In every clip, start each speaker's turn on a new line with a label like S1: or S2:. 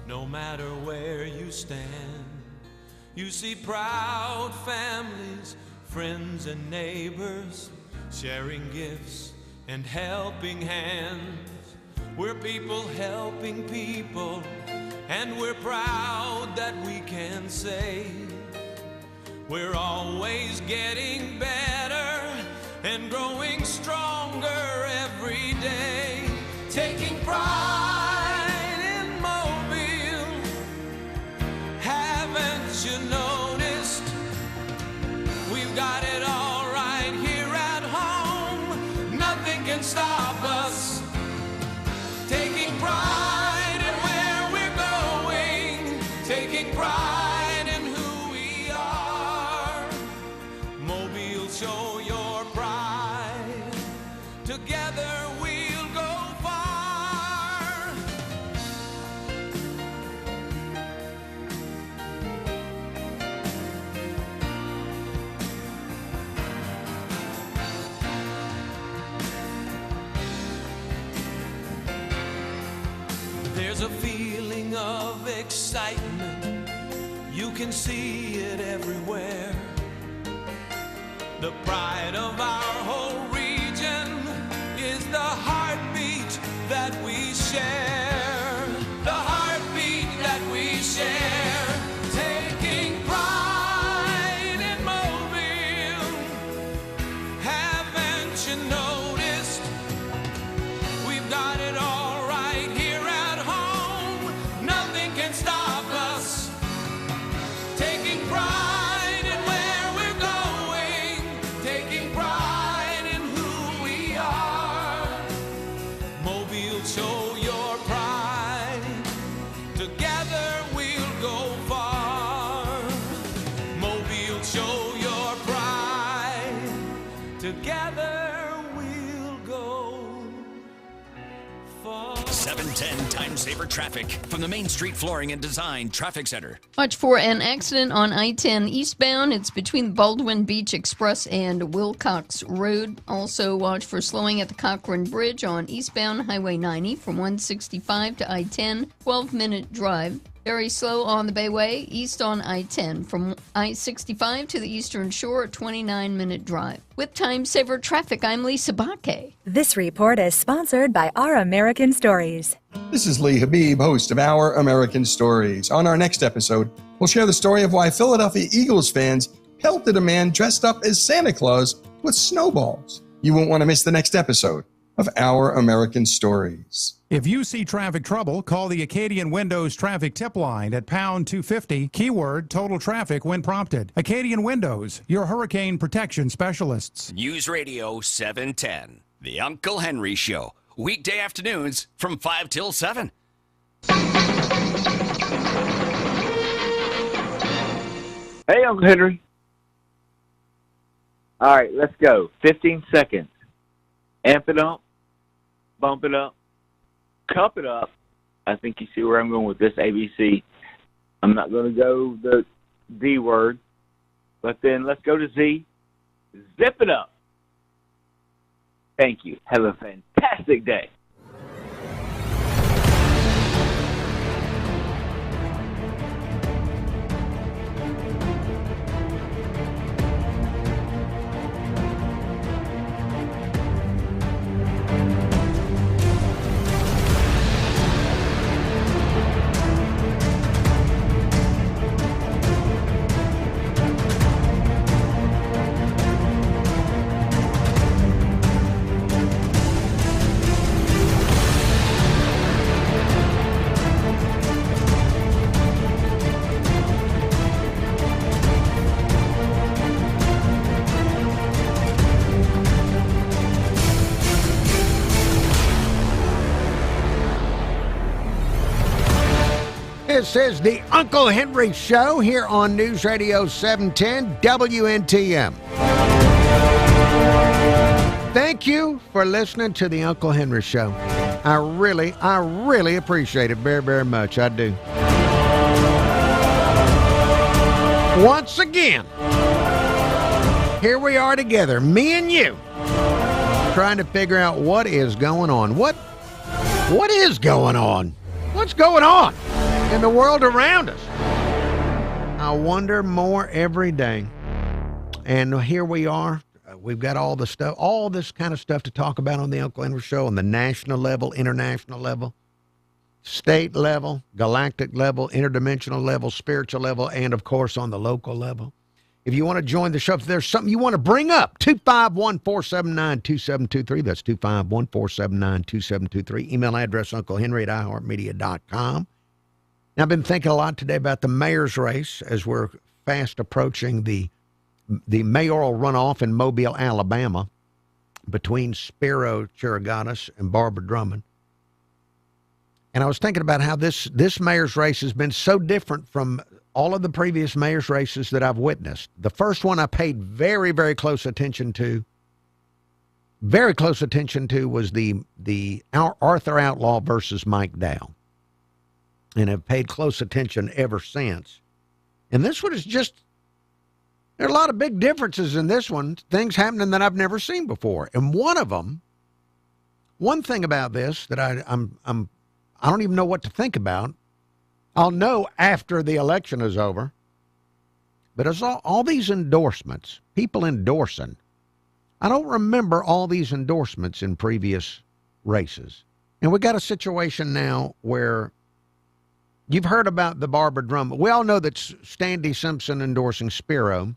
S1: no matter where you stand. You see proud families, friends and neighbors, sharing gifts and helping hands. We're people helping people, and we're proud that we can say we're always getting better and growing stronger every day. Taking pride in Mobile, haven't you noticed? We've got it all right here at home. Nothing can stop us. Taking pride in where we're going, taking pride in who we are. Mobile, show your pride. Together we'll go far. There's a feeling of excitement, you can see it everywhere. The pride of our whole region is the heartbeat that we share. The heartbeat that we share. Taking pride in Mobile. Haven't you noticed? We've got it all right here at home. Nothing can stop us. Taking pride in where we're going. Taking pride in who we are. Mobile, show your pride. Together we'll go far. Mobile, show your pride. Together we'll go far.
S2: 710 Time Saver Traffic from the Main Street Flooring and Design Traffic Center.
S3: Watch for an accident on I-10 eastbound. It's between Baldwin Beach Express and Wilcox Road. Also watch for slowing at the Cochrane Bridge on eastbound Highway 90 from 165 to I-10, 12-minute drive. Very slow on the Bayway, east on I-10 from I-65 to the Eastern Shore, 29-minute drive. With Time Saver Traffic, I'm Lisa Bakke.
S4: This report is sponsored by Our American Stories.
S5: This is Lee Habib, host of Our American Stories. On our next episode, we'll share the story of why Philadelphia Eagles fans pelted a man dressed up as Santa Claus with snowballs. You won't want to miss the next episode of Our American Stories.
S6: If you see traffic trouble, call the Acadian Windows traffic tip line at pound 250, keyword total traffic when prompted. Acadian Windows, your hurricane protection specialists.
S2: News Radio 710. The Uncle Henry Show. Weekday afternoons from 5 till 7.
S7: Hey, Uncle Henry. All right, let's go. 15 seconds. Amp it up. Bump it up. Cup it up. I think you see where I'm going with this ABC. I'm not going to go the D word, but then let's go to Z. Zip it up. Thank you. Have a fantastic day.
S8: This is the Uncle Henry Show here on News Radio 710 WNTM. Thank you for listening to the Uncle Henry Show. I really appreciate it very, very much. I do. Once again, here we are together, me and you, trying to figure out what is going on. What is going on? What's going on? in the world around us. I wonder more every day. And here we are. We've got all the stuff, all this kind of stuff to talk about on the Uncle Henry Show on the national level, international level, state level, galactic level, interdimensional level, spiritual level, and, of course, on the local level. If you want to join the show, if there's something you want to bring up, 251-479-2723. That's 251-479-2723. Email address, unclehenry@iheartmedia.com. Now, I've been thinking a lot today about the mayor's race as we're fast approaching the mayoral runoff in Mobile, Alabama, between Spiro Chirigatis and Barbara Drummond. And I was thinking about how this mayor's race has been so different from all of the previous mayor's races that I've witnessed. The first one I paid very, very close attention to. Very close attention to was the Arthur Outlaw versus Mike Dow. And have paid close attention ever since. And this one is just, there are a lot of big differences in this one, things happening that I've never seen before. And one of them, one thing about this that I don't even know what to think about. I'll know after the election is over. But it's all these endorsements, people endorsing. I don't remember all these endorsements in previous races. And we got a situation now where you've heard about the Barbara Drummond. We all know that Standy Simpson endorsing Spiro.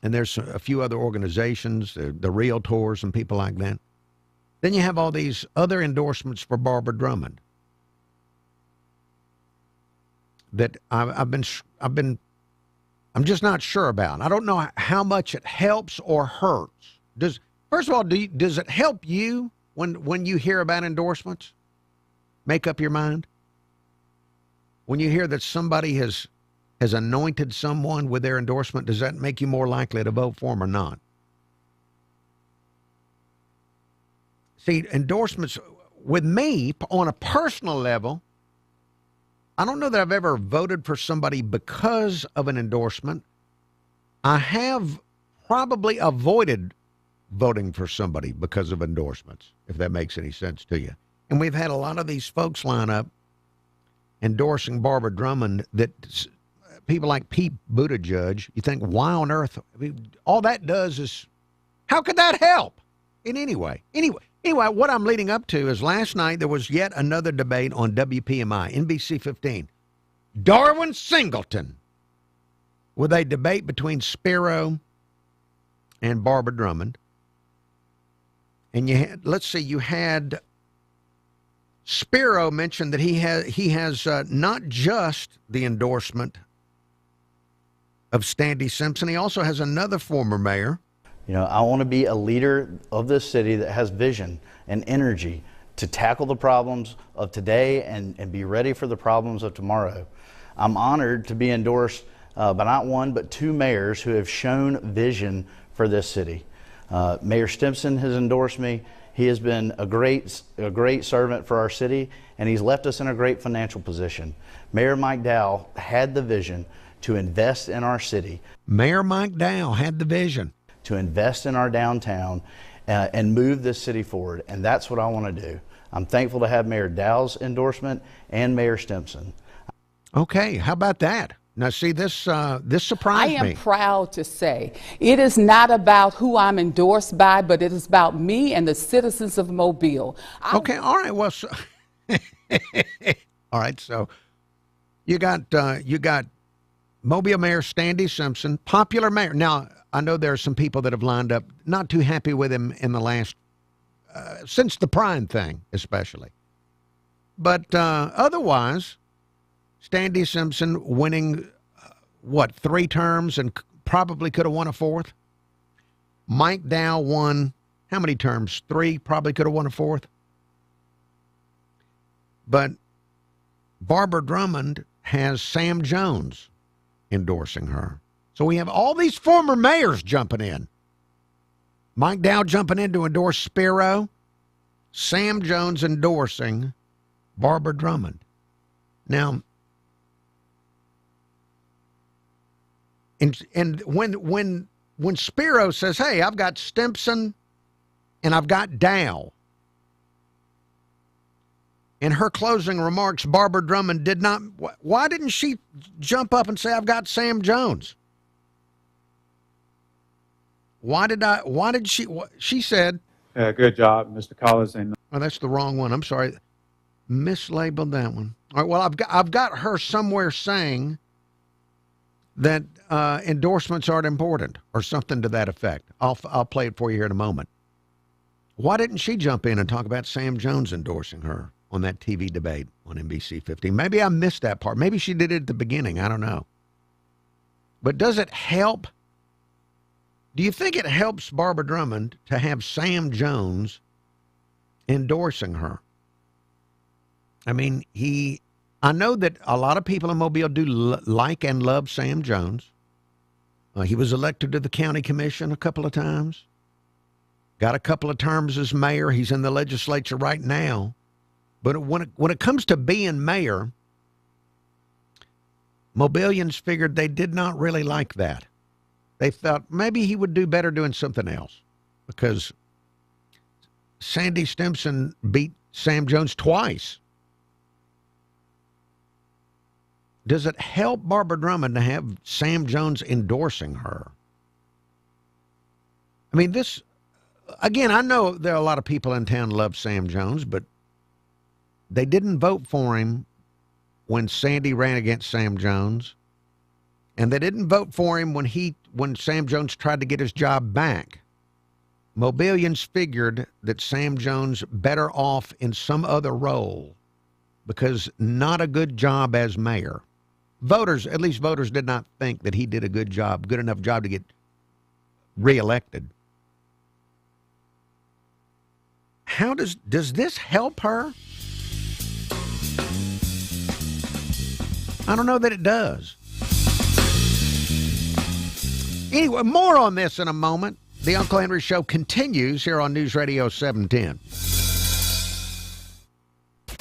S8: And there's a few other organizations, the Realtors and people like that. Then you have all these other endorsements for Barbara Drummond that I'm just not sure about. I don't know how much it helps or hurts. First of all, does it help you when you hear about endorsements? Make up your mind. When you hear that somebody has anointed someone with their endorsement, does that make you more likely to vote for them or not? See, endorsements with me on a personal level, I don't know that I've ever voted for somebody because of an endorsement. I have probably avoided voting for somebody because of endorsements, if that makes any sense to you. And we've had a lot of these folks line up endorsing Barbara Drummond that people like Pete Buttigieg, you think, why on earth? I mean, all that does is, how could that help in any way? Anyway, what I'm leading up to is last night there was yet another debate on WPMI, NBC 15. Darwin Singleton with a debate between Spiro and Barbara Drummond. And you had Spiro mentioned that he has not just the endorsement of Standy Simpson, he also has another former mayor.
S9: You know, I want to be a leader of this city that has vision and energy to tackle the problems of today and be ready for the problems of tomorrow. I'm honored to be endorsed by not one but two mayors who have shown vision for this city. Mayor Stimson has endorsed me. He has been a great servant for our city, and he's left us in a great financial position. Mayor Mike Dow had the vision to invest in our city.
S8: Mayor Mike Dow had the vision
S9: to invest in our downtown and move this city forward, and that's what I want to do. I'm thankful to have Mayor Dow's endorsement and Mayor Stimson.
S8: Okay, how about that? Now, see, this surprised me.
S10: I am proud to say it is not about who I'm endorsed by, but it is about me and the citizens of Mobile.
S8: Okay, all right. Well, all right. So you got Mobile Mayor Standy Simpson, popular mayor. Now, I know there are some people that have lined up not too happy with him in the last since the Prime thing, especially. But otherwise, Standy Simpson winning, 3 terms and probably could have won a 4th. Mike Dow won, how many terms? 3, probably could have won a 4th. But Barbara Drummond has Sam Jones endorsing her. So we have all these former mayors jumping in. Mike Dow jumping in to endorse Spiro. Sam Jones endorsing Barbara Drummond. Now, and when Spiro says, hey, I've got Stimson and I've got Dow, In her closing remarks, Barbara Drummond did not. Why didn't she jump up and say, I've got Sam Jones? Why did she? She said,
S11: good job, Mr. Collins. And
S8: oh, that's the wrong one. I'm sorry. Mislabeled that one. All right, well, I've got her somewhere saying that endorsements aren't important or something to that effect. I'll play it for you here in a moment. Why didn't she jump in and talk about Sam Jones endorsing her on that TV debate on NBC 15? Maybe I missed that part. Maybe she did it at the beginning. I don't know. But does it help? Do you think it helps Barbara Drummond to have Sam Jones endorsing her? I mean, I know that a lot of people in Mobile do like and love Sam Jones. He was elected to the county commission a couple of times. Got a couple of terms as mayor. He's in the legislature right now. But when it comes to being mayor, Mobilians figured they did not really like that. They thought maybe he would do better doing something else because Sandy Stimson beat Sam Jones twice. Does it help Barbara Drummond to have Sam Jones endorsing her? I mean, this, again, I know there are a lot of people in town love Sam Jones, but they didn't vote for him when Sandy ran against Sam Jones. And they didn't vote for him when Sam Jones tried to get his job back. Mobilians figured that Sam Jones better off in some other role because not a good job as mayor. Voters, at least voters, did not think that he did a good enough job to get reelected. How does this help her? I don't know that it does. Anyway, more on this in a moment. The Uncle Henry Show continues here on News Radio 710.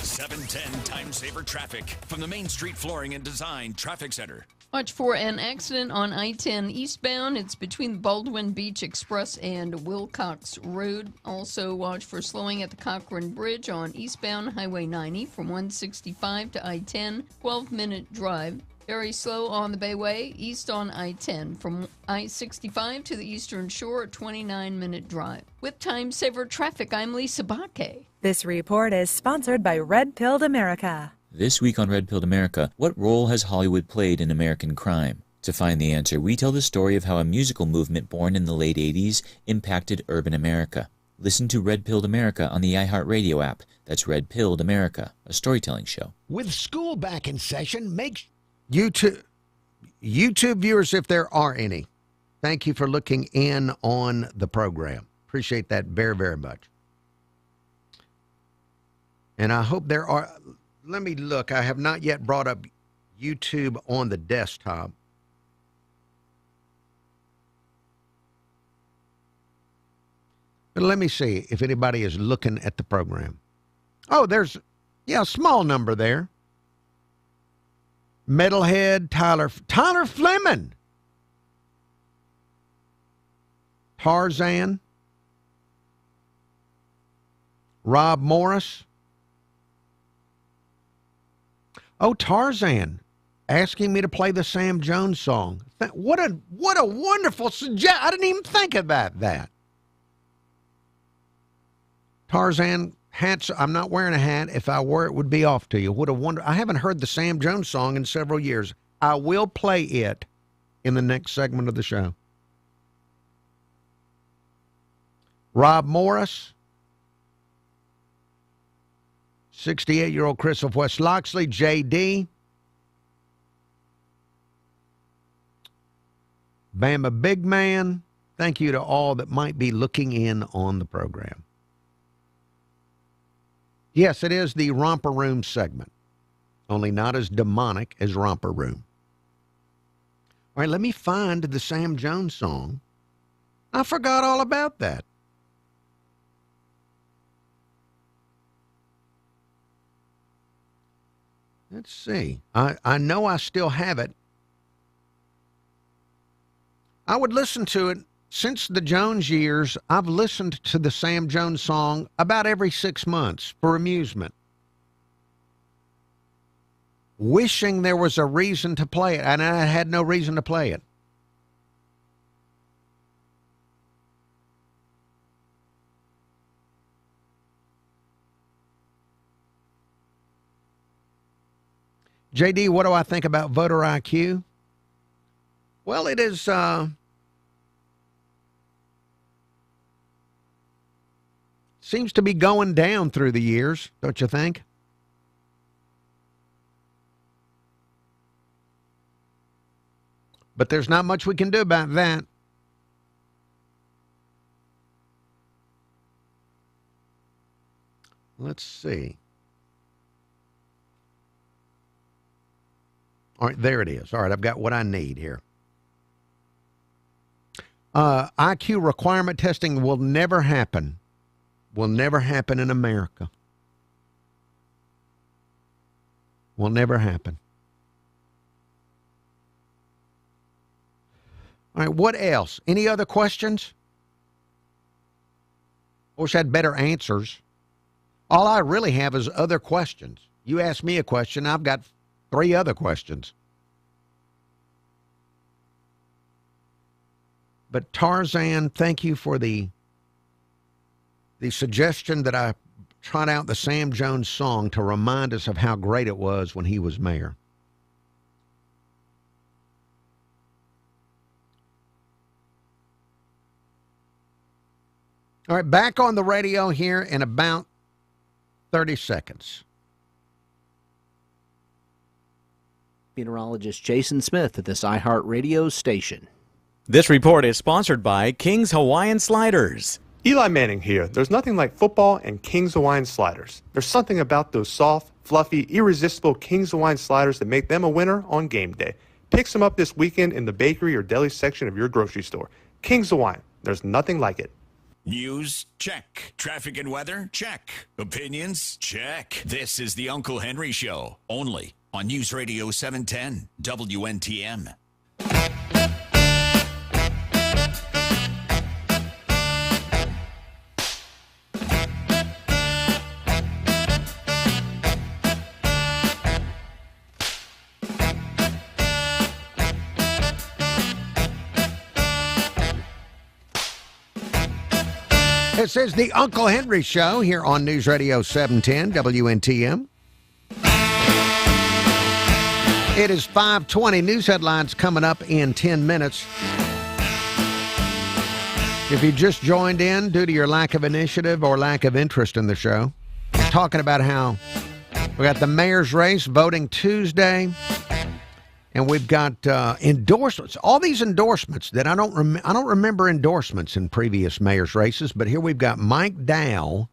S2: 710 Time Saver Traffic from the Main Street Flooring and Design Traffic Center.
S3: Watch for an accident on I-10 eastbound. It's between Baldwin Beach Express and Wilcox Road. Also watch for slowing at the Cochrane Bridge on eastbound Highway 90 from 165 to I-10, 12-minute drive. Very slow on the Bayway, east on I-10 from I-65 to the Eastern Shore, a 29-minute drive. With Time Saver Traffic, I'm Lisa Bakke.
S4: This report is sponsored by Red Pilled America.
S12: This week on Red Pilled America, what role has Hollywood played in American crime? To find the answer, we tell the story of how a musical movement born in the late 80s impacted urban America. Listen to Red Pilled America on the iHeartRadio app. That's Red Pilled America, a storytelling show.
S8: With school back in session, make YouTube viewers, if there are any, thank you for looking in on the program. Appreciate that very, very much. And I hope there are. Let me look. I have not yet brought up YouTube on the desktop. But let me see if anybody is looking at the program. Oh, there's, a small number there. Metalhead, Tyler Fleming. Tarzan. Rob Morris. Oh, Tarzan, asking me to play the Sam Jones song. What a wonderful suggestion. I didn't even think about that. Tarzan, hats, I'm not wearing a hat. If I were, it would be off to you. What a wonder. I haven't heard the Sam Jones song in several years. I will play it in the next segment of the show. Rob Morris. 68-year-old Chris of West Loxley, J.D. Bama Big Man. Thank you to all that might be looking in on the program. Yes, it is the Romper Room segment, only not as demonic as Romper Room. All right, let me find the Sam Jones song. I forgot all about that. Let's see. I know I still have it. I would listen to it. Since the Jones years, I've listened to the Sam Jones song about every 6 months for amusement. wishing there was a reason to play it, and I had no reason to play it. JD, what do I think about voter IQ? Well, it is seems to be going down through the years, don't you think? But there's not much we can do about that. Let's see. All right, there it is. All right, I've got what I need here. IQ requirement testing will never happen. Will never happen in America. Will never happen. All right, what else? Any other questions? Wish I had better answers. All I really have is other questions. You ask me a question, I've got 3 other questions. But Tarzan, thank you for the suggestion that I trot out the Sam Jones song to remind us of how great it was when he was mayor. All right, back on the radio here in about 30 seconds.
S13: Meteorologist Jason Smith at this iHeartRadio station.
S14: This report is sponsored by King's Hawaiian Sliders.
S15: Eli Manning here. There's nothing like football and King's Hawaiian Sliders. There's something about those soft, fluffy, irresistible King's Hawaiian Sliders that make them a winner on game day. Pick some up this weekend in the bakery or deli section of your grocery store. King's Hawaiian. There's nothing like it.
S2: News? Check. Traffic and weather? Check. Opinions? Check. This is the Uncle Henry Show, only on News Radio 710 WNTM.
S8: This is the Uncle Henry Show here on News Radio 710 WNTM. It is 5:20. News headlines coming up in 10 minutes. If you just joined in due to your lack of initiative or lack of interest in the show, we're talking about how we got the mayor's race voting Tuesday. And we've got endorsements, all these endorsements that I don't remember endorsements in previous mayor's races, but here we've got Mike Dow.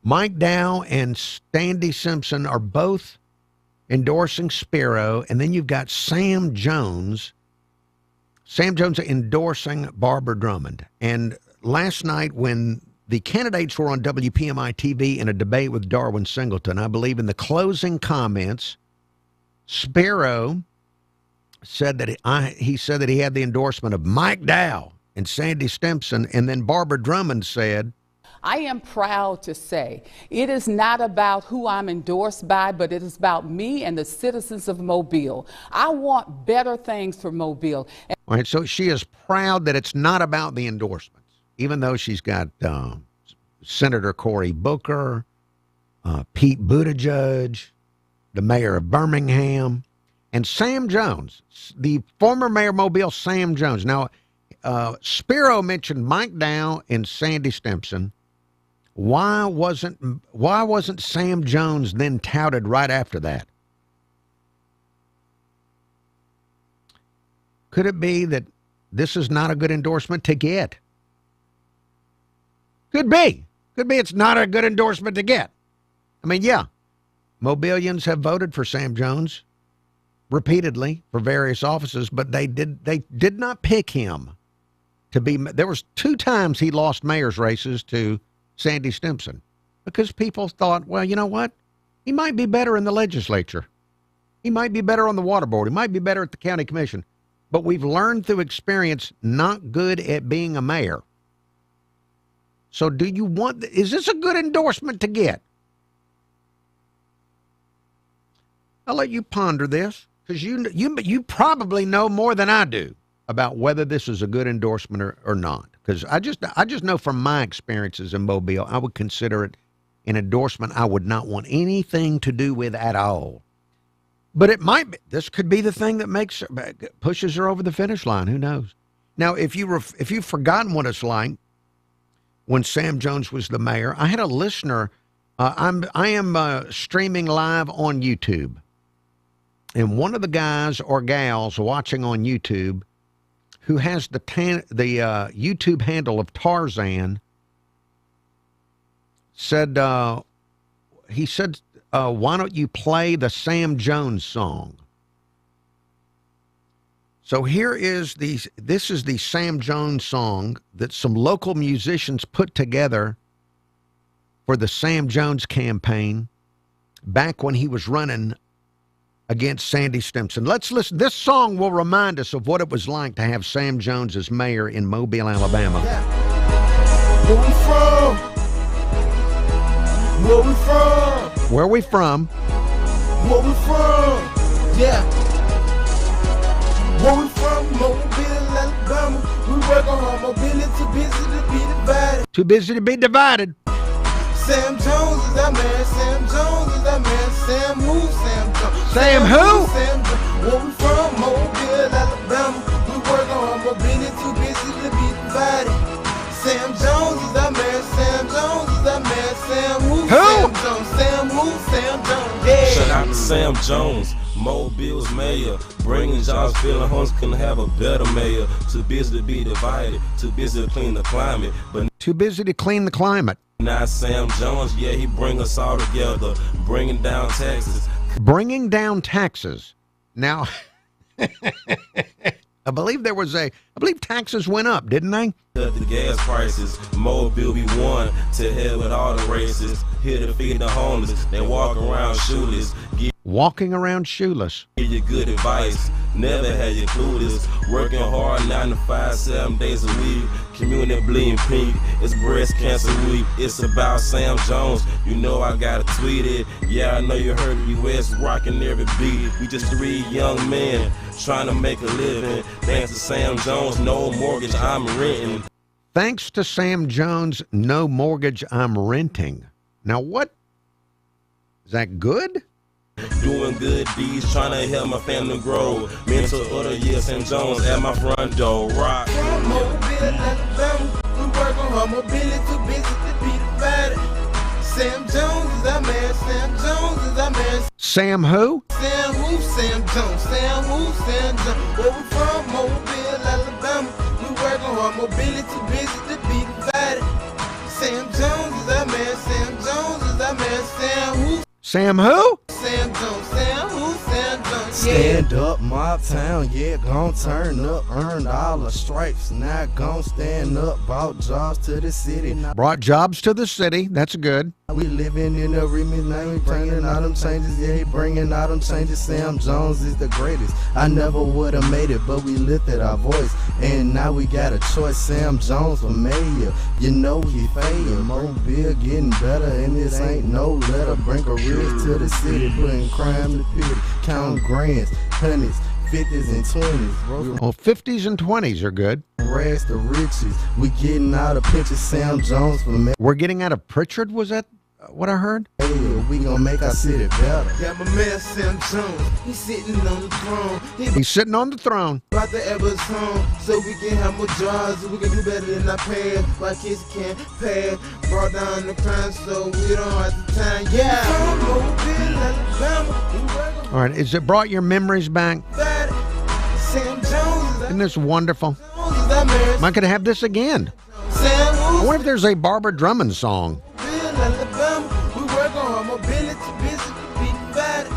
S8: Mike Dow and Sandy Simpson are both endorsing Spiro, and then you've got Sam Jones endorsing Barbara Drummond. And last night when the candidates were on WPMI TV in a debate with Darwin Singleton, I believe in the closing comments, Spiro said that he had the endorsement of Mike Dow and Sandy Simpson, and then Barbara Drummond said,
S10: I am proud to say it is not about who I'm endorsed by, but it is about me and the citizens of Mobile. I want better things for Mobile.
S8: All right, so she is proud that it's not about the endorsements, even though she's got Senator Cory Booker, Pete Buttigieg, the mayor of Birmingham, and Sam Jones, the former mayor of Mobile, Sam Jones. Now, Spiro mentioned Mike Dow and Sandy Simpson. Why wasn't Sam Jones then touted right after that? Could it be that this is not a good endorsement to get? Could be. Could be it's not a good endorsement to get. I mean, yeah, Mobilians have voted for Sam Jones repeatedly for various offices, but they did not pick him to be. There was 2 times he lost mayor's races to Sandy Simpson because people thought, well, you know what? He might be better in the legislature. He might be better on the water board. He might be better at the county commission. But we've learned through experience not good at being a mayor. So is this a good endorsement to get? I'll let you ponder this, because you probably know more than I do about whether this is a good endorsement or not. Because I just know from my experiences in Mobile, I would consider it an endorsement I would not want anything to do with at all. But it might be. This could be the thing that pushes her over the finish line. Who knows? Now, if you've forgotten what it's like when Sam Jones was the mayor, I had a listener. I am streaming live on YouTube, and one of the guys or gals watching on YouTube, who has the YouTube handle of Tarzan, said he said, "Why don't you play the Sam Jones song?" So this is the Sam Jones song that some local musicians put together for the Sam Jones campaign back when he was running against Sandy Stimson. Let's listen. This song will remind us of what it was like to have Sam Jones as mayor in Mobile, Alabama.
S16: Where we from? Where we from?
S8: Where we from?
S16: Where we from? Yeah. Where we from? Mobile, Alabama. We work on our mobility, too busy to be divided.
S8: Too busy to be divided.
S16: Sam Jones is that man. Sam Jones is that man. Sam who? Sam Jones.
S8: Sam who?
S16: Sam Jones. Where we from? Mobile, Alabama. We work on our mobility, too busy to be divided. Sam Jones is that man. Sam Jones is that man. Sam who? Sam Jones. Sam who? Sam Jones. Yeah.
S17: Shout out to Sam Jones, Mobile's mayor. Bringing jobs, feeling homes, couldn't have a better mayor. Too busy to be divided, too busy to clean the climate. But
S8: too busy to clean the climate.
S17: Now Sam Jones, yeah, he bring us all together, bringing down taxes.
S8: Bringing down taxes. Now, I believe taxes went up, didn't they?
S17: Cut the gas prices, Mobile we won. To hell with all the races. Here to feed the homeless, they walk around shoeless.
S8: Walking around shoeless.
S17: Give you good advice, never had you clueless. Working hard 9 to 5, 7 days a week. Community bleeding pink, it's breast cancer week. It's about Sam Jones, you know I gotta tweet it. Yeah, I know you heard US rocking every beat. We just 3 young men trying to make a living. Thanks to Sam Jones, no mortgage, I'm renting.
S8: Thanks to Sam Jones, no mortgage, I'm renting. Now what? Is that good?
S17: Doing good deeds, trying to help my family grow. Mental other years, Sam Jones at my front door. Rock.
S16: From Mobile, Alabama, we work on our mobility, too busy to be divided. Sam Jones is our man. Sam Jones is our man.
S8: Sam who?
S16: Sam who? Sam Jones. Sam who? Sam Jones. Where we from? Mobile, Alabama. We work on our mobility, too busy to be divided. Sam Jones is our man. Sam Jones is our man. Sam who?
S8: Sam who?
S16: Sam Jones. Sam who? Sam Jones.
S18: Stand up, my town, yeah, gon' turn up, earned all the stripes, now gon' stand up, brought jobs to the city.
S8: Brought jobs to the city, that's good.
S18: We living in the remix, now we bringing all them changes, yeah, he bringing all them changes. Sam Jones is the greatest, I never would've made it, but we lifted our voice, and now we got a choice. Sam Jones for mayor, you know he fading, Mobile getting better, and this ain't no letter, bring careers to the city, putting crime to pity, count grands, hundreds, 50s and 20s.
S8: Oh, 50s and 20s are good.
S18: Rags to riches, we getting out of pictures. Sam Jones for mayor.
S8: We're getting out of Pritchard, was that what I heard?
S18: Hey, we gonna make our city better.
S16: Got my man Sam Jones, he's sitting on the throne.
S8: He's sitting on the throne.
S16: About the Everest home, so we can have more jobs, we can do better than our past. Why kids can't pass, brought down the crime, so we don't have the time. Yeah. From Mobile, Alabama.
S8: All right, is it brought your memories back?
S16: Sam Jones.
S8: Isn't this wonderful? Am I going to have this again? I wonder if there's a Barbara Drummond song.
S16: Alabama, we work on our mobility, busy to be divided.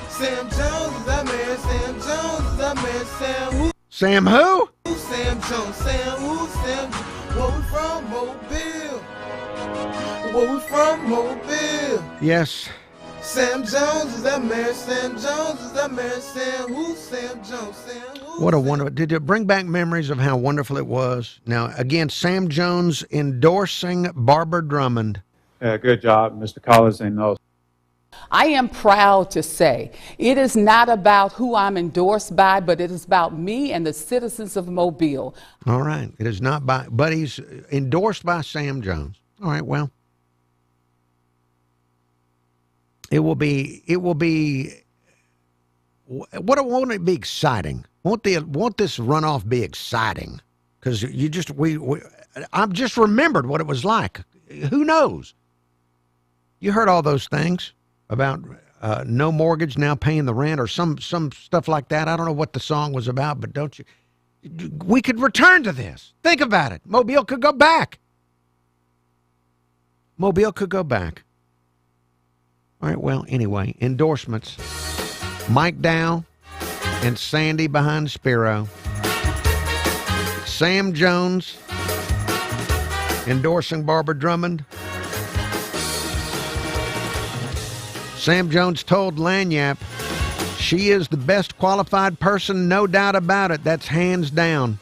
S16: Sam Jones is our man. Sam Jones is our man. Sam who?
S8: Sam who?
S16: Sam Jones. Sam who? Sam Jones. Where we from? Mobile. Where we from? Mobile.
S8: Yes.
S16: Sam Jones is that man. Sam Jones is that man. Sam who? Sam Jones. Sam who?
S8: What a wonderful. Did it bring back memories of how wonderful it was? Now, again, Sam Jones endorsing Barbara Drummond.
S11: Good job, Mr. Collins. And
S10: I am proud to say it is not about who I'm endorsed by, but it is about me and the citizens of Mobile.
S8: All right. It is not by, but he's endorsed by Sam Jones. All right. Well, it will be, won't it be exciting? Won't this runoff be exciting? Because I've just remembered what it was like. Who knows? You heard all those things about no mortgage, now paying the rent, or some stuff like that. I don't know what the song was about, but don't you? We could return to this. Think about it. Mobile could go back. Mobile could go back. All right, well, anyway, endorsements. Mike Dow and Sandy behind Spiro. Sam Jones endorsing Barbara Drummond. Sam Jones told Lanyap she is the best qualified person, no doubt about it. That's hands down.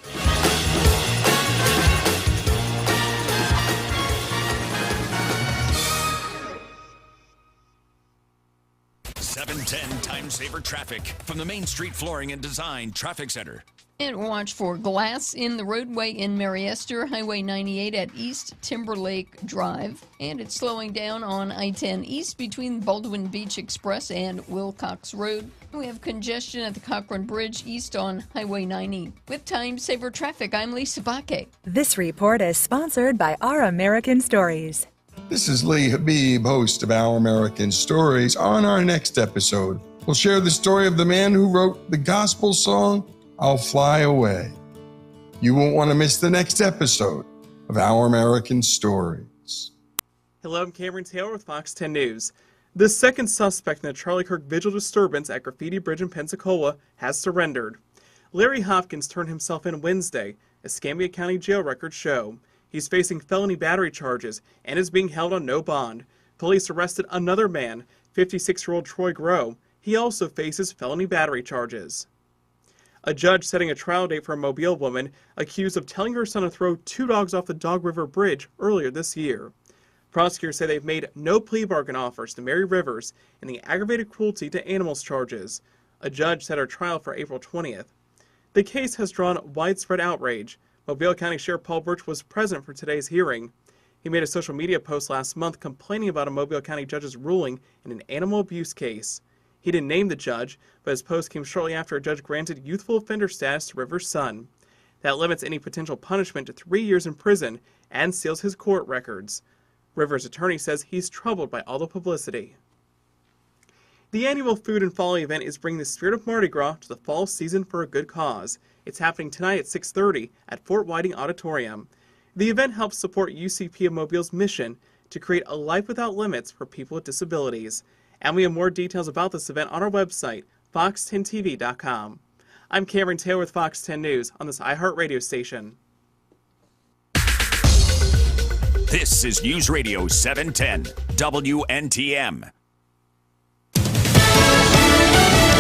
S2: Time saver traffic from the Main Street Flooring and Design Traffic Center.
S3: And watch for glass in the roadway in Mariester, Highway 98 at East Timberlake Drive. And it's slowing down on I-10 East between Baldwin Beach Express and Wilcox Road. We have congestion at the Cochran Bridge east on Highway 90. With time saver traffic, I'm Lisa Bakke.
S4: This report is sponsored by Our American Stories.
S5: This is Lee Habib, host of Our American Stories. On our next episode, we'll share the story of the man who wrote the gospel song, I'll Fly Away. You won't want to miss the next episode of Our American Stories.
S19: Hello, I'm Cameron Taylor with Fox 10 News. The second suspect in the Charlie Kirk vigil disturbance at Graffiti Bridge in Pensacola has surrendered. Larry Hopkins turned himself in Wednesday, Escambia County jail records show. He's facing felony battery charges and is being held on no bond. Police arrested another man, 56-year-old Troy Groh. He also faces felony battery charges. A judge setting a trial date for a Mobile woman accused of telling her son to throw 2 dogs off the Dog River Bridge earlier this year. Prosecutors say they've made no plea bargain offers to Mary Rivers in the aggravated cruelty to animals charges. A judge set her trial for April 20th. The case has drawn widespread outrage. Mobile County Sheriff Paul Burch was present for today's hearing. He made a social media post last month complaining about a Mobile County judge's ruling in an animal abuse case. He didn't name the judge, but his post came shortly after a judge granted youthful offender status to Rivers' son. That limits any potential punishment to 3 years in prison and seals his court records. Rivers' attorney says he's troubled by all the publicity. The annual Food and Folly event is bringing the spirit of Mardi Gras to the fall season for a good cause. It's happening tonight at 6:30 at Fort Whiting Auditorium. The event helps support UCP of Mobile's mission to create a life without limits for people with disabilities. And we have more details about this event on our website, fox10tv.com. I'm Cameron Taylor with Fox 10 News on this iHeartRadio station.
S2: This is News Radio 710 WNTM.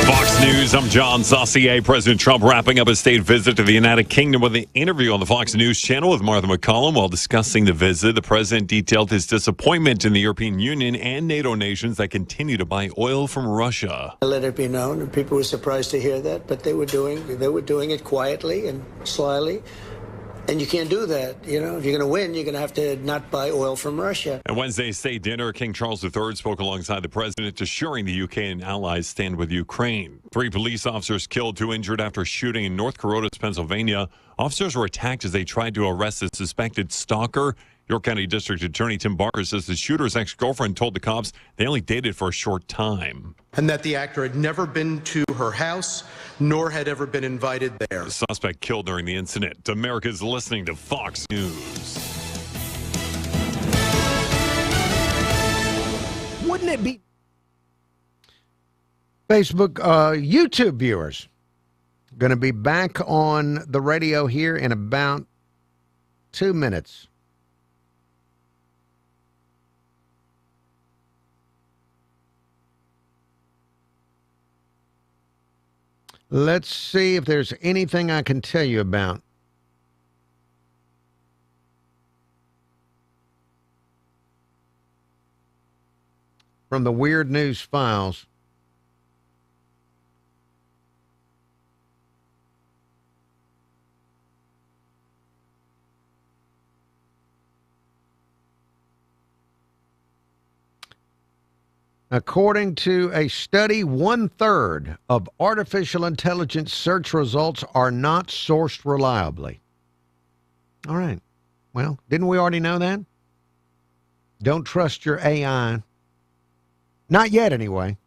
S20: Fox News, I'm John Saucier. President Trump wrapping up a state visit to the United Kingdom with an interview on the Fox News channel with Martha McCallum. While discussing the visit, the president detailed his disappointment in the European Union and NATO nations that continue to buy oil from Russia.
S21: I let it be known, and people were surprised to hear that, but they were doing it quietly and slyly. And you can't do that. You know, if you're going to win, you're going to have to not buy oil from Russia.
S20: At Wednesday's state dinner, King Charles III spoke alongside the president, assuring the UK and allies stand with Ukraine. 3 police officers killed, 2 injured after a shooting in North Carolina, Pennsylvania. Officers were attacked as they tried to arrest a suspected stalker. York County District Attorney Tim Barker says the shooter's ex-girlfriend told the cops they only dated for a short time.
S22: And that the actor had never been to her house, nor had ever been invited there.
S20: The suspect killed during the incident. America's listening to Fox News.
S8: Wouldn't it be Facebook, YouTube viewers going to be back on the radio here in about 2 minutes. Let's see if there's anything I can tell you about. from the Weird News Files. According to a study, 1/3 of artificial intelligence search results are not sourced reliably. All right. Well, didn't we already know that? Don't trust your AI. Not yet, anyway.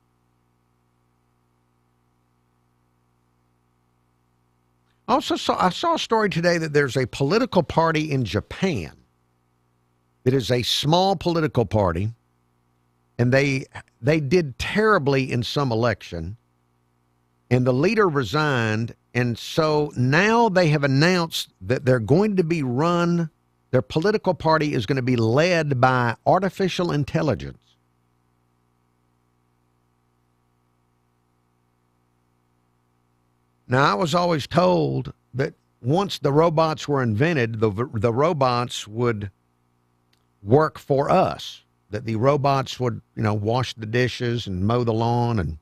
S8: Also, I saw a story today that there's a political party in Japan. It is a small political party, and they did terribly in some election, and the leader resigned, and so now they have announced that they're going to be run, their political party is going to be led by artificial intelligence. Now, I was always told that once the robots were invented, the robots would work for us, that the robots would, wash the dishes and mow the lawn and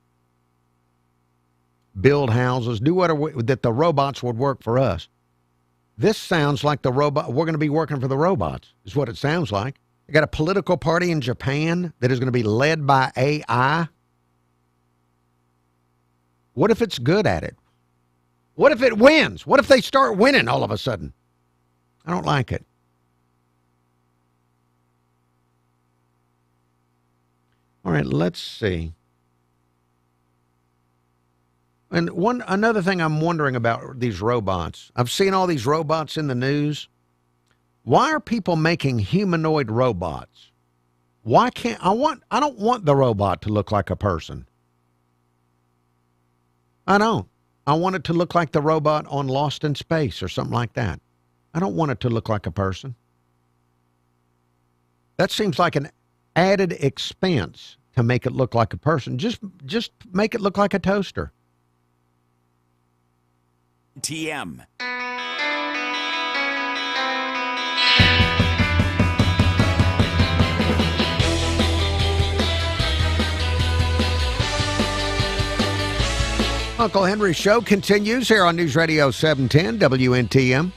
S8: build houses, do whatever, that the robots would work for us. This sounds like we're going to be working for the robots, is what it sounds like. They got a political party in Japan that is going to be led by AI. What if it's good at it? What if it wins? What if they start winning all of a sudden? I don't like it. All right, let's see. And another thing I'm wondering about these robots. I've seen all these robots in the news. Why are people making humanoid robots? Why can't I don't want the robot to look like a person. I don't. I want it to look like the robot on Lost in Space or something like that. I don't want it to look like a person. That seems like an added expense to make it look like a person. Just make it look like a toaster.
S2: TM.
S8: Uncle Henry Show continues here on News Radio 710 WNTM.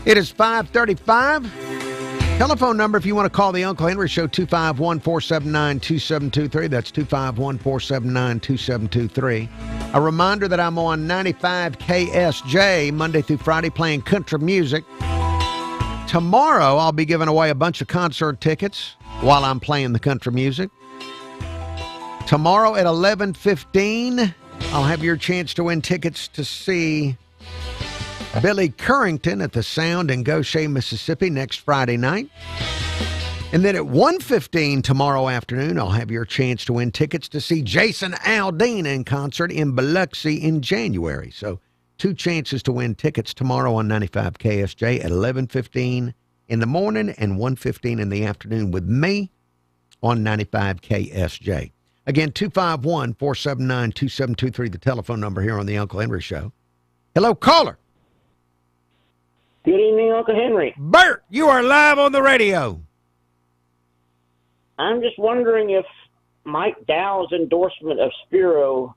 S8: It is 5:35. Telephone number if you want to call the Uncle Henry Show, 251-479-2723. That's 251-479-2723. A reminder that I'm on 95 KSJ Monday through Friday playing country music. Tomorrow I'll be giving away a bunch of concert tickets while I'm playing the country music. Tomorrow at 11:15, I'll have your chance to win tickets to see Billy Currington at the Sound in Goshen, Mississippi next Friday night. And then at 1:15 tomorrow afternoon, I'll have your chance to win tickets to see Jason Aldean in concert in Biloxi in January. So 2 chances to win tickets tomorrow on 95 KSJ at 11:15 in the morning and 1:15 in the afternoon with me on 95 KSJ. Again, 251-479-2723, the telephone number here on the Uncle Henry Show. Hello, caller.
S1: Good evening, Uncle Henry.
S8: Bert, you are live on the radio.
S1: I'm just wondering if Mike Dow's endorsement of Spiro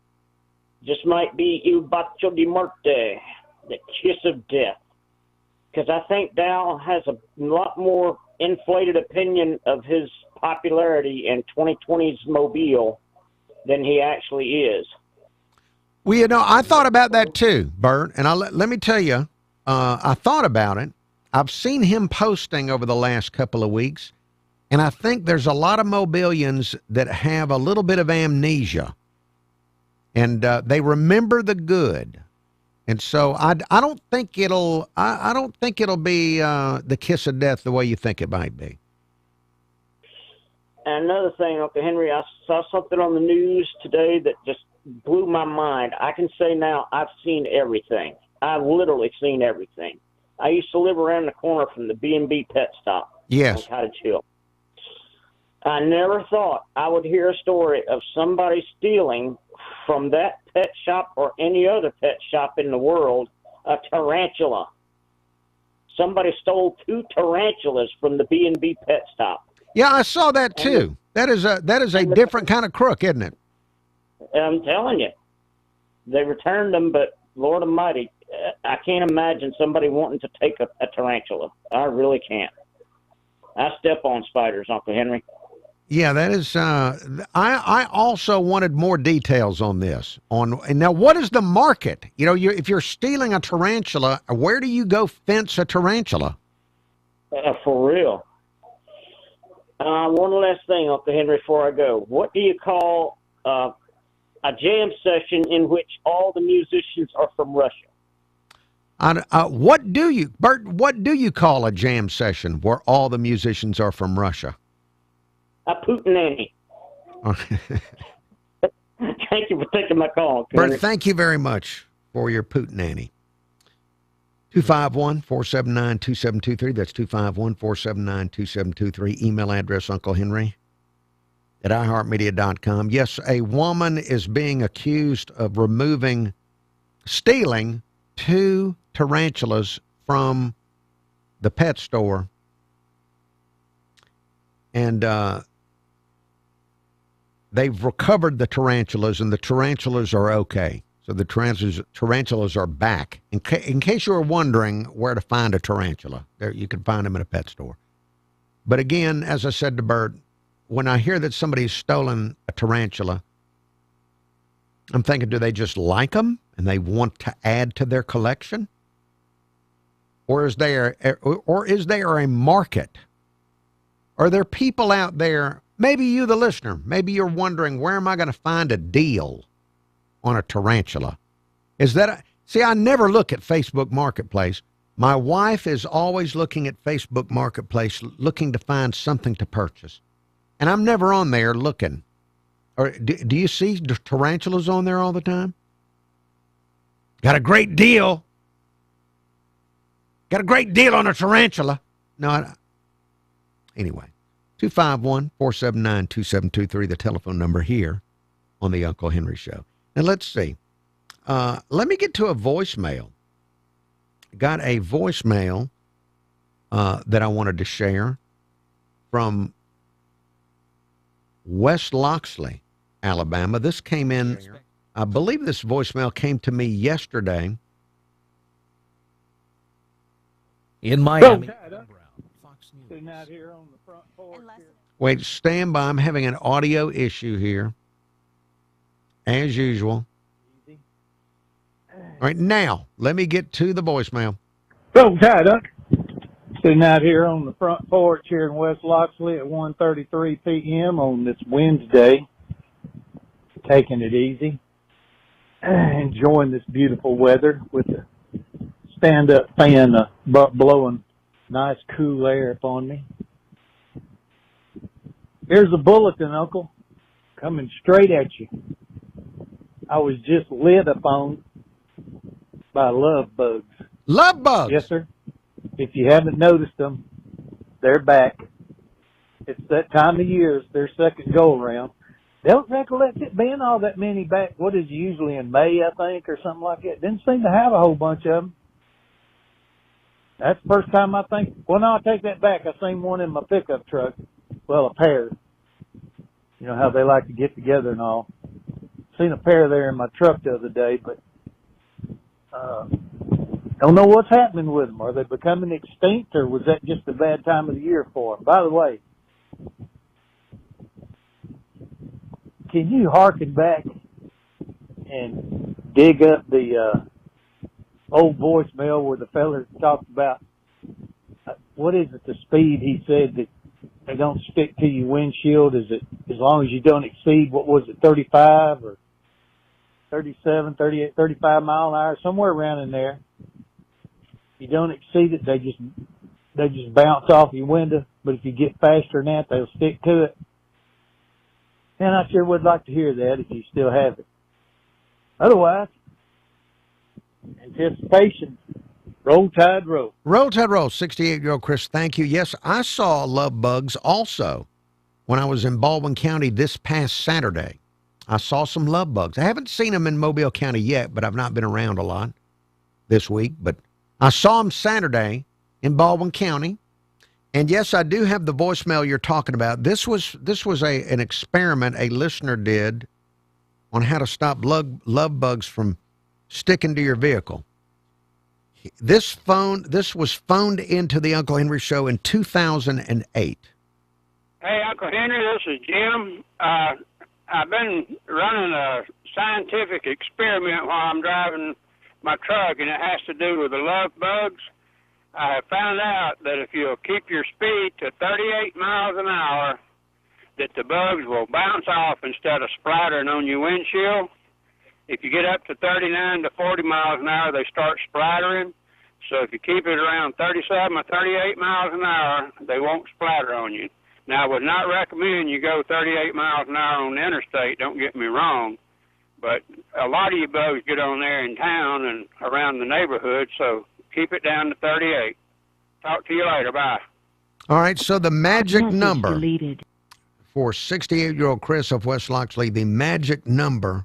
S1: just might be Il Bacio di Morte, the kiss of death. Because I think Dow has a lot more inflated opinion of his popularity in 2020's Mobile than he actually is.
S8: Well, I thought about that too, Bert, and let me tell you, I thought about it. I've seen him posting over the last couple of weeks, and I think there's a lot of Mobilians that have a little bit of amnesia, and they remember the good. And so I don't think it'll be the kiss of death the way you think it might be.
S1: And another thing, Uncle Henry, I saw something on the news today that just blew my mind. I can say now I've seen everything. I've literally seen everything. I used to live around the corner from the B&B Pet Stop.
S8: Yes.
S1: On Cottage Hill. I never thought I would hear a story of somebody stealing from that pet shop or any other pet shop in the world a tarantula. somebody stole 2 tarantulas from the B&B pet stop.
S8: Yeah, I saw that too. That is a different kind of crook, isn't it?
S1: I'm telling you, they returned them, but Lord Almighty, I can't imagine somebody wanting to take a tarantula. I really can't. I step on spiders, Uncle Henry.
S8: Yeah, that is. I also wanted more details on this. And now, what is the market? You know, if you're stealing a tarantula, where do you go fence a tarantula?
S1: For real. One last thing, Uncle Henry, before I go. What do you call a jam session in which all the musicians are from Russia?
S8: What do you call a jam session where all the musicians are from Russia?
S1: A Putinani. Thank you for taking my call.
S8: Bert, thank you very much for your Putinani. 251-479-2723. That's 251-479-2723. Email address, Uncle Henry at iHeartMedia.com. Yes, a woman is being accused of stealing 2 tarantulas from the pet store. And they've recovered the tarantulas, and the tarantulas are okay. So the tarantulas are back. In case you were wondering where to find a tarantula, there you can find them at a pet store. But again, as I said to Bert, when I hear that somebody's stolen a tarantula, I'm thinking, do they just like them and they want to add to their collection? Or is there a market? Are there people out there, maybe you, the listener, maybe you're wondering, where am I going to find a deal on a tarantula? See, I never look at Facebook Marketplace. My wife is always looking at Facebook Marketplace, looking to find something to purchase. And I'm never on there looking. Or do you see tarantulas on there all the time? Got a great deal. Got a great deal on a tarantula. No, anyway. 251-479-2723, the telephone number here on the Uncle Henry Show. And let's see. Let me get to a voicemail. Got a voicemail that I wanted to share from West Loxley, Alabama. This came in, I believe this voicemail came to me yesterday.
S6: In Miami.
S7: Sitting out here on the front porch here.
S8: Wait, stand by. I'm having an audio issue here. As usual. All right, now, let me get to the voicemail.
S7: Roll Tide, Duck. Sitting out here on the front porch here in West Loxley at 1:33 p.m. on this Wednesday. Taking it easy. Enjoying this beautiful weather with the stand-up fan blowing nice cool air upon me. Here's a bulletin, Uncle, coming straight at you. I was just lit upon by love bugs.
S8: Love bugs?
S7: Yes, sir. If you haven't noticed them, they're back. It's that time of year. It's their second go-around. Don't recollect it being all that many back. What is usually in May, I think, or something like that. Didn't seem to have a whole bunch of them. That's the first time I think. Well, no, I take that back. I seen one in my pickup truck. Well, a pair. You know how they like to get together and all. Seen a pair there in my truck the other day, but don't know what's happening with them. Are they becoming extinct, or was that just a bad time of the year for them? By the way, can you harken back and dig up the old voicemail where the fella talked about, what is it, the speed he said that they don't stick to your windshield? Is it as long as you don't exceed, what was it, 35 or 37, 38, 35 mile an hour, somewhere around in there. If you don't exceed it, they just bounce off your window. But if you get faster than that, they'll stick to it. And I sure would like to hear that if you still have it. Otherwise, anticipation. Roll Tide Roll.
S8: Roll Tide Roll. 68-year-old Chris, thank you. Yes, I saw love bugs also when I was in Baldwin County this past Saturday. I saw some love bugs. I haven't seen them in Mobile County yet, but I've not been around a lot this week. But I saw them Saturday, in Baldwin County. And yes, I do have the voicemail you're talking about. This was an experiment a listener did on how to stop love bugs from sticking to your vehicle. This was phoned into the Uncle Henry Show in 2008.
S9: Hey, Uncle Henry, this is Jim. I've been running a scientific experiment while I'm driving my truck, and it has to do with the love bugs. I have found out that if you'll keep your speed to 38 miles an hour, that the bugs will bounce off instead of splattering on your windshield. If you get up to 39 to 40 miles an hour, they start splattering. So if you keep it around 37 or 38 miles an hour, they won't splatter on you. Now, I would not recommend you go 38 miles an hour on the interstate, don't get me wrong. But a lot of you bugs get on there in town and around the neighborhood, so keep it down to 38. Talk to you later. Bye.
S8: All right, so the magic number for 68-year-old Chris of West Loxley, the magic number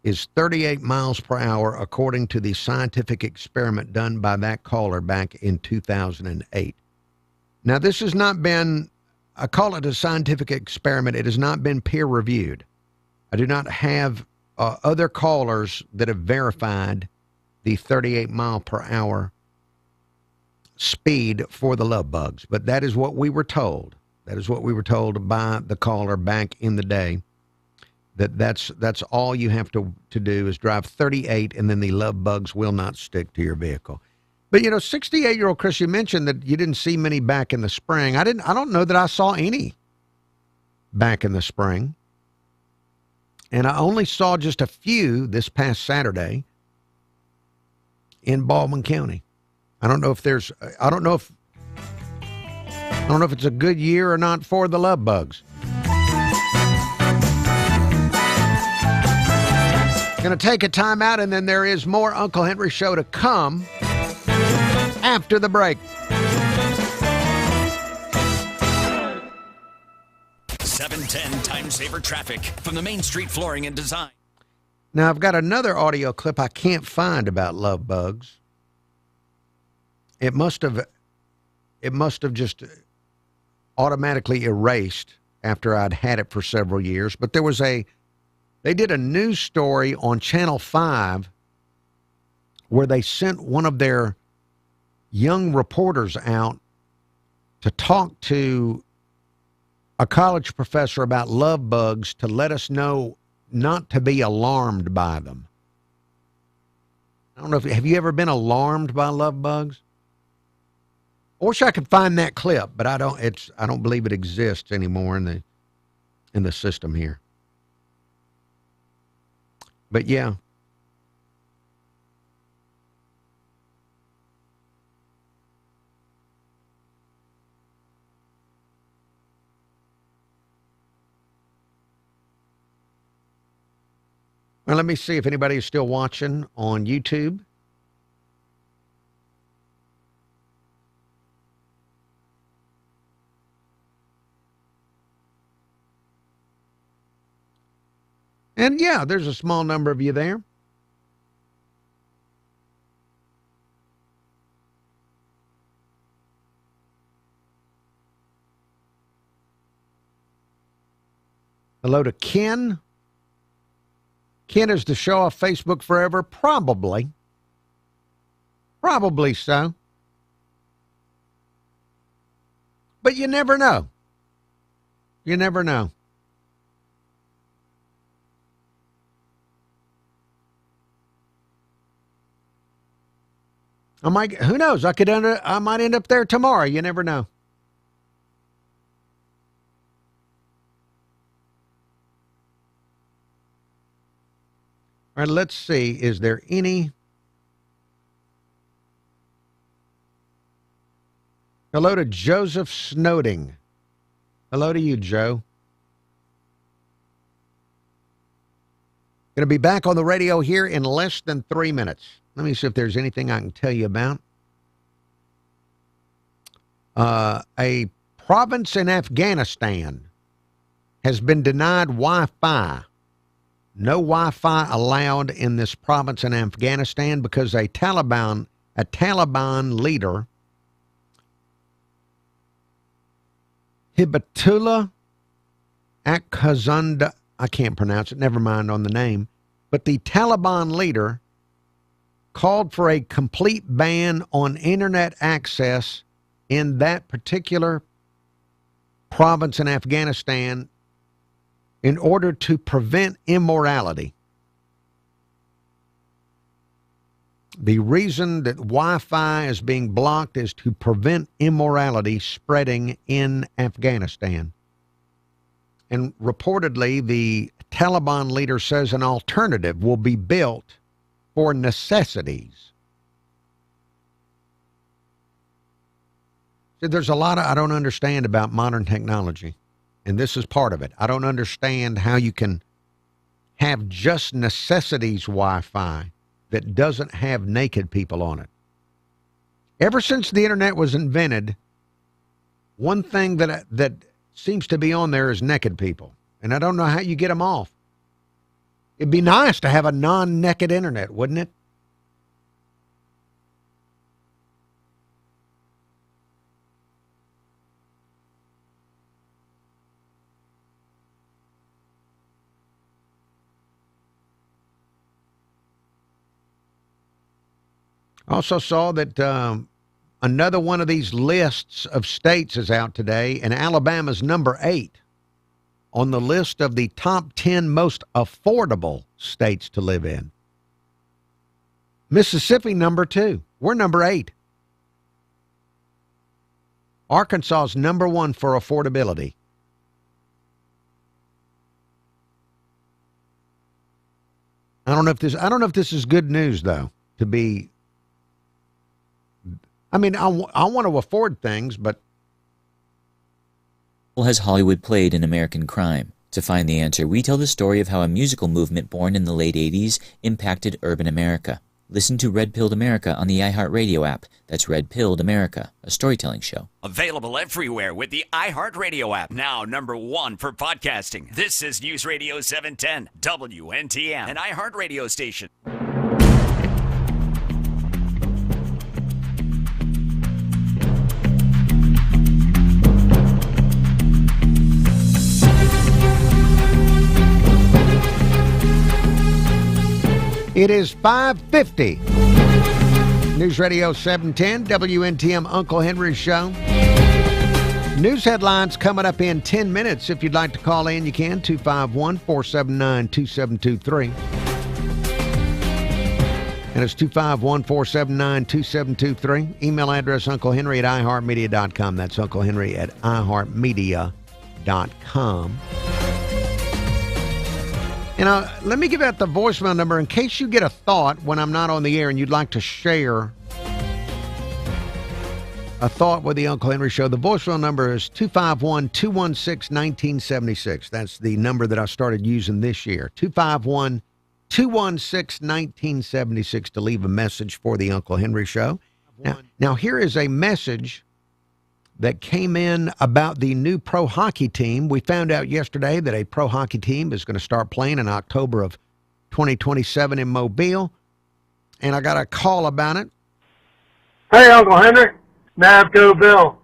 S8: is 38 miles per hour, according to the scientific experiment done by that caller back in 2008. Now, this has not been, I call it a scientific experiment. It has not been peer-reviewed. I do not have other callers that have verified the 38 mile per hour speed for the love bugs. But that is what we were told. That is what we were told by the caller back in the day, that's all you have to do is drive 38, and then the love bugs will not stick to your vehicle. But, 68-year-old Chris, you mentioned that you didn't see many back in the spring. I don't know that I saw any back in the spring. And I only saw just a few this past Saturday in Baldwin County. I don't know if it's a good year or not for the love bugs. Going to take a time out, and then there is more Uncle Henry Show to come after the break.
S2: 710 Time Saver Traffic from the Main Street Flooring and Design.
S8: Now, I've got another audio clip I can't find about love bugs. It must have just automatically erased after I'd had it for several years. But they did a news story on Channel 5 where they sent one of their young reporters out to talk to a college professor about love bugs to let us know not to be alarmed by them. I don't know have you ever been alarmed by love bugs? I wish I could find that clip, but I don't believe it exists anymore in the system here. But yeah. Well, let me see if anybody is still watching on YouTube. And yeah, there's a small number of you there. Hello to Ken. Ken, is the show off Facebook forever? Probably. Probably so. But you never know. You never know. Who knows? I might end up there tomorrow. You never know. All right, let's see. Is there any? Hello to Joseph Snowding. Hello to you, Joe. Going to be back on the radio here in less than 3 minutes. Let me see if there's anything I can tell you about. A province in Afghanistan has been denied Wi-Fi. No Wi-Fi allowed in this province in Afghanistan because a Taliban leader Hibatullah Akhundzada, I can't pronounce it, never mind on the name, but the Taliban leader called for a complete ban on internet access in that particular province in Afghanistan in order to prevent immorality. The reason that Wi-Fi is being blocked is to prevent immorality spreading in Afghanistan. And reportedly, the Taliban leader says an alternative will be built for necessities. So there's a lot I don't understand about modern technology, and this is part of it. I don't understand how you can have just necessities Wi-Fi that doesn't have naked people on it. Ever since the internet was invented, one thing that seems to be on there is naked people, and I don't know how you get them off. It'd be nice to have a non-naked internet, wouldn't it? Also saw that another one of these lists of states is out today, and Alabama's number 8 on the list of the top 10 most affordable states to live in. Mississippi, number 2. We're number 8. Arkansas's number 1 for affordability. I don't know if this is good news, though, to be. I mean, I want to afford things, but.
S12: Has Hollywood played in American crime? To find the answer, we tell the story of how a musical movement born in the late 80s impacted urban America. Listen to Red Pilled America on the iHeartRadio app. That's Red Pilled America, a storytelling show.
S2: Available everywhere with the iHeartRadio app. Now number 1 for podcasting. This is News Radio 710, WNTM, an iHeartRadio station.
S8: It is 5:50. News Radio 710, WNTM Uncle Henry Show. News headlines coming up in 10 minutes. If you'd like to call in, you can. 251-479-2723. And it's 251-479-2723. Email address unclehenry@iheartmedia.com. That's unclehenry@iheartmedia.com. And let me give out the voicemail number in case you get a thought when I'm not on the air and you'd like to share a thought with the Uncle Henry Show. The voicemail number is 251-216-1976. That's the number that I started using this year. 251-216-1976 to leave a message for the Uncle Henry Show. Now here is a message that came in about the new pro hockey team. We found out yesterday that a pro hockey team is going to start playing in October of 2027 in Mobile. And I got a call about it.
S13: Hey, Uncle Henry. Navco Bill.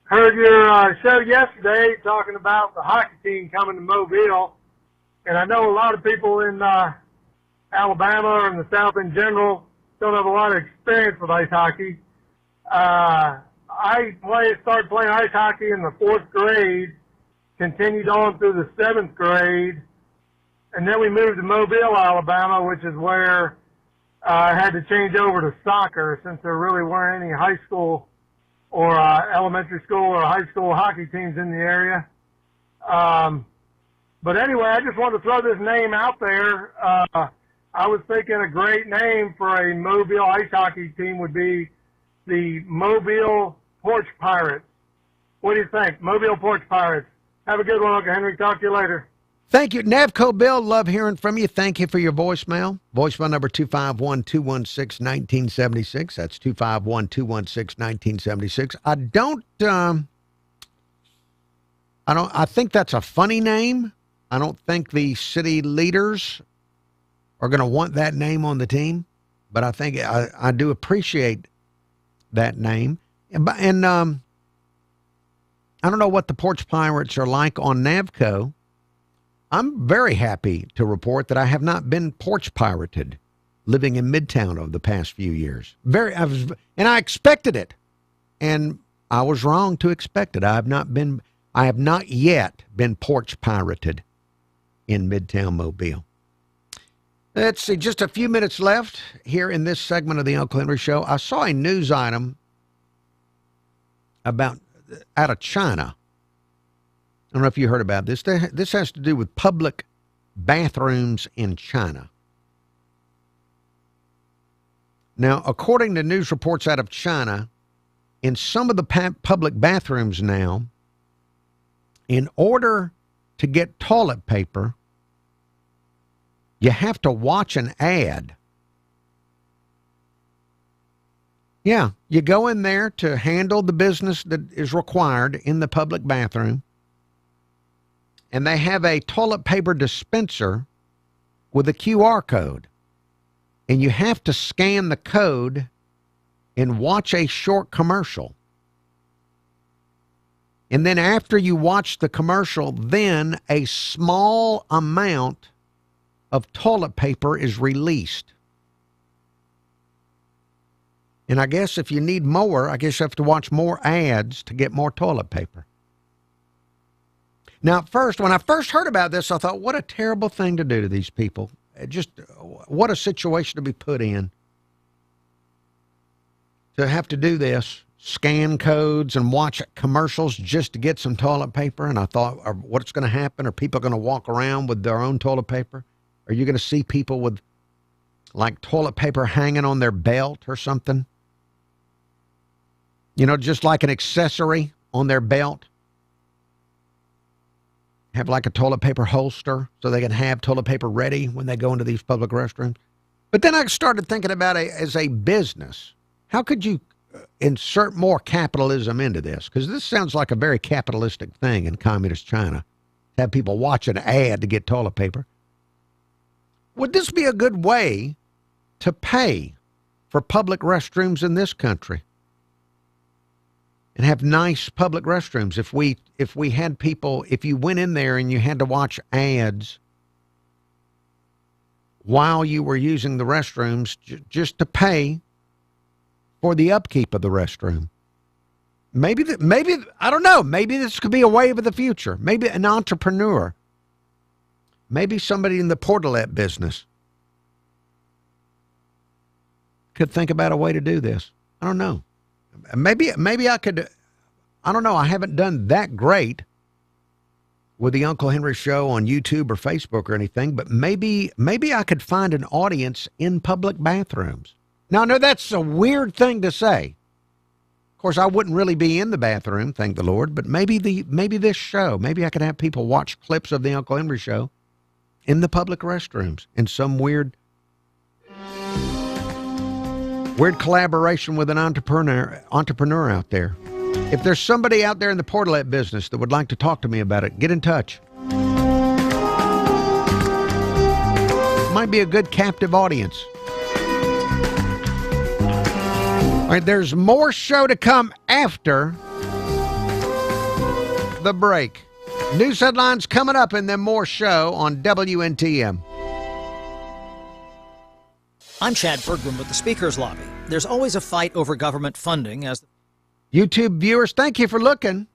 S13: Heard your show yesterday talking about the hockey team coming to Mobile. And I know a lot of people in Alabama and the South in general don't have a lot of experience with ice hockey. I started playing ice hockey in the 4th grade, continued on through the 7th grade, and then we moved to Mobile, Alabama, which is where I had to change over to soccer since there really weren't any high school or elementary school or high school hockey teams in the area. But anyway, I just wanted to throw this name out there. I was thinking a great name for a Mobile ice hockey team would be the Mobile Porch Pirates. What do you think? Mobile Porch Pirates. Have a good one, Uncle Henry. Talk to you later.
S8: Thank you. Navco Bill, love hearing from you. Thank you for your voicemail. Voicemail number 251-216-1976. That's 251-216-1976. I think that's a funny name. I don't think the city leaders are going to want that name on the team, but I think I do appreciate that name. And I don't know what the porch pirates are like on Navco. I'm very happy to report that I have not been porch pirated living in Midtown over the past few years. And I expected it. And I was wrong to expect it. I have not yet been porch pirated in Midtown Mobile. Let's see, just a few minutes left here in this segment of the Uncle Henry Show. I saw a news item out of China. I don't know if you heard about this. This has to do with public bathrooms in China. Now, according to news reports out of China, in some of the public bathrooms now, in order to get toilet paper, you have to watch an ad. Yeah, you go in there to handle the business that is required in the public bathroom, and they have a toilet paper dispenser with a QR code. And you have to scan the code and watch a short commercial. And then after you watch the commercial, then a small amount of toilet paper is released. And I guess if you need more, I guess you have to watch more ads to get more toilet paper. Now, when I first heard about this, I thought, what a terrible thing to do to these people. Just what a situation to be put in. To have to do this, scan codes and watch commercials just to get some toilet paper. And I thought, what's going to happen? Are people going to walk around with their own toilet paper? Are you going to see people with like toilet paper hanging on their belt or something? You know, just like an accessory on their belt. Have like a toilet paper holster so they can have toilet paper ready when they go into these public restrooms. But then I started thinking about it as a business. How could you insert more capitalism into this? Because this sounds like a very capitalistic thing in communist China. Have people watch an ad to get toilet paper. Would this be a good way to pay for public restrooms in this country? And have nice public restrooms. If we had people, if you went in there and you had to watch ads while you were using the restrooms just to pay for the upkeep of the restroom. Maybe I don't know, maybe this could be a wave of the future. Maybe an entrepreneur. Maybe somebody in the portalette business could think about a way to do this. I don't know. Maybe I could, I don't know. I haven't done that great with the Uncle Henry Show on YouTube or Facebook or anything, but maybe I could find an audience in public bathrooms. Now, I know that's a weird thing to say. Of course, I wouldn't really be in the bathroom, thank the Lord, but maybe this show, maybe I could have people watch clips of the Uncle Henry Show in the public restrooms in some weird collaboration with an entrepreneur out there. If there's somebody out there in the portalette business that would like to talk to me about it, get in touch. Might be a good captive audience. All right, there's more show to come after the break. News headlines coming up and then more show on WNTM.
S14: I'm Chad Bergman with the Speaker's Lobby. There's always a fight over government funding as
S8: YouTube viewers, thank you for looking.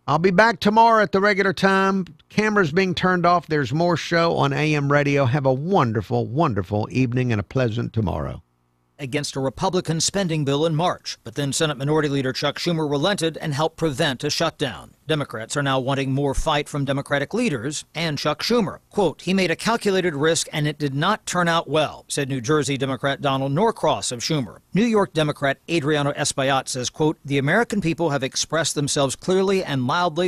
S8: I'll be back tomorrow at the regular time. Cameras being turned off. There's more show on AM radio. Have a wonderful, wonderful evening and a pleasant tomorrow.
S14: against a Republican spending bill in March, but then Senate Minority Leader Chuck Schumer relented and helped prevent a shutdown. Democrats are now wanting more fight from Democratic leaders and Chuck Schumer. Quote, he made a calculated risk and it did not turn out well, said New Jersey Democrat Donald Norcross of Schumer. New York Democrat Adriano Espaillat says, quote, the American people have expressed themselves clearly and loudly